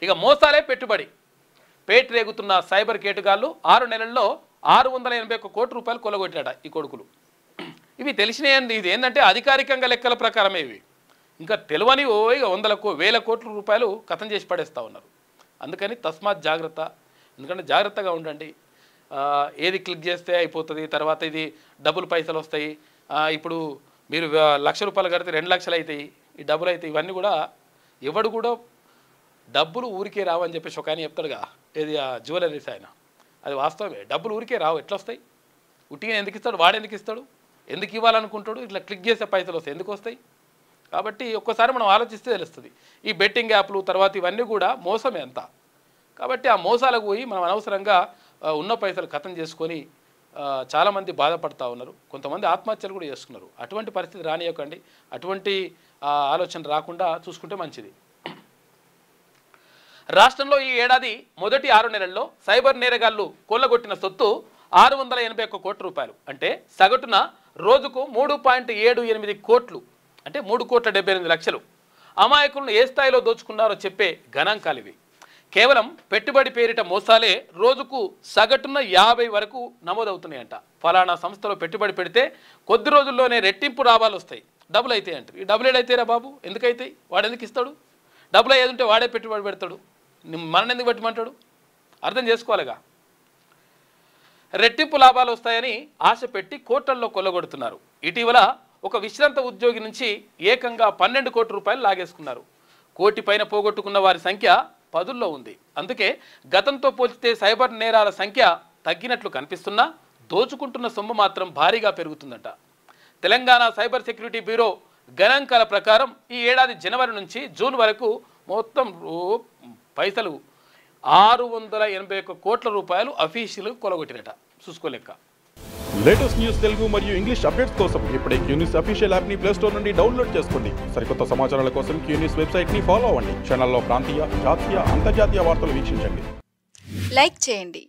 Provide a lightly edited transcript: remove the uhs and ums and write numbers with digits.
ఇక మోసాలే పెట్టుబడి. పేట రేగుతున్న సైబర్ కేటుగాళ్ళు 6 నెలల్లో 681 కోట్ల రూపాయలు కొల్లగొట్టాడ ఈ కొడుకులు. ఇవి తెలిసినాయండి. ఇది ఏంటంటే అధికారికంగా లెక్కల ప్రకారమే ఇవి. ఇంకా తెలియని ఇక వేల కోట్ల రూపాయలు కథం చేసి పడేస్తూ ఉన్నారు. అందుకని తస్మాత్ జాగ్రత్త. ఎందుకంటే జాగ్రత్తగా ఉండండి. ఏది క్లిక్ చేస్తే అయిపోతుంది, తర్వాత ఇది డబ్బులు పైసలు వస్తాయి. ఇప్పుడు మీరు 1,00,000 రూపాయలు కడితే 2 లక్షలు అవుతాయి, ఈ డబ్బులు అయితే ఇవన్నీ కూడా ఎవడు కూడా డబ్బులు ఊరికే రావని చెప్పేసి ఒక ఆయన చెప్తాడుగా, ఏది జ్యువెలరీస్ ఆయన, అది వాస్తవమే. డబ్బులు ఊరికే రావు, ఎట్లా వస్తాయి? ఉట్టిగా ఎందుకు ఇస్తాడు? వాడు ఎందుకు ఇస్తాడు? ఎందుకు ఇవ్వాలనుకుంటాడు? ఇట్లా క్లిక్ చేసే పైసలు వస్తాయి, ఎందుకు వస్తాయి? కాబట్టి ఒక్కసారి మనం ఆలోచిస్తే తెలుస్తుంది. ఈ బెట్టింగ్ యాప్లు తర్వాత ఇవన్నీ కూడా మోసమే అంతా. కాబట్టి ఆ మోసాలకు పోయి మనం అనవసరంగా ఉన్న పైసలు ఖతం చేసుకొని చాలామంది బాధపడతా ఉన్నారు. కొంతమంది ఆత్మహత్యలు కూడా చేసుకున్నారు. అటువంటి పరిస్థితి రానియకండి. అటువంటి ఆలోచన రాకుండా చూసుకుంటే మంచిది. రాష్ట్రంలో ఈ ఏడాది మొదటి 6 నెలల్లో సైబర్ నేరగాళ్లు కొల్లగొట్టిన సొత్తు 681 కోట్ల రూపాయలు. అంటే సగటున రోజుకు 3.78 కోట్లు, అంటే 3,78 లక్షలు. అమాయకులను ఏ స్థాయిలో దోచుకున్నారో చెప్పే గణాంకాలు ఇవి. కేవలం పెట్టుబడి పేరిట మోసాలే రోజుకు సగటున 50 వరకు నమోదవుతున్నాయంట. ఫలానా సంస్థలో పెట్టుబడి పెడితే కొద్ది రోజుల్లోనే రెట్టింపు లాభాలు వస్తాయి, డబ్బులు అయితే అంటారు. ఈ డబ్బులు ఏడైతేరా బాబు? ఎందుకైతాయి? వాడు ఎందుకు ఇస్తాడు? డబ్బులు ఏది ఉంటే వాడే పెట్టుబడి పెడతాడు, మనని ఎందుకు పెట్టమంటాడు? అర్థం చేసుకోవాలిగా. రెట్టింపు లాభాలు వస్తాయని ఆశ పెట్టి కోట్లల్లో కొల్లగొడుతున్నారు. ఇటీవల ఒక విశ్రాంత ఉద్యోగి నుంచి ఏకంగా 12 కోట్ల రూపాయలు లాగేసుకున్నారు. కోటి పైన పోగొట్టుకున్న వారి సంఖ్య 10ల్లో ఉంది. అందుకే గతంతో పోల్చితే సైబర్ నేరాల సంఖ్య తగ్గినట్లు కనిపిస్తున్నా దోచుకుంటున్న సొమ్ము మాత్రం భారీగా పెరుగుతుందట. తెలంగాణ సైబర్ సెక్యూరిటీ బ్యూరో గణాంకాల ప్రకారం ఈ ఏడాది జనవరి నుంచి జూన్ వరకు మొత్తం పైసలు 681 కోట్ల రూపాయలు అఫీషియల్ కొలగొట్టినట. చూసుకోలేక. లేటెస్ట్ న్యూస్ తెలుగు మరియు ఇంగ్లీష్ అప్డేట్స్ కోసం ఇప్పుడే క్యూన్యూస్ అఫీషియల్ యాప్ ని ప్లే స్టోర్ నుండి డౌన్లోడ్ చేసుకోండి. సరికొత్త సమాచారాల కోసం క్యూన్యూస్ వెబ్సైట్ ని ఫాలో అవ్వండి. ఛానల్లో ప్రాంతీయ, జాతీయ, అంతర్జాతీయ వార్తలు వీక్షించండి. లైక్ చేయండి.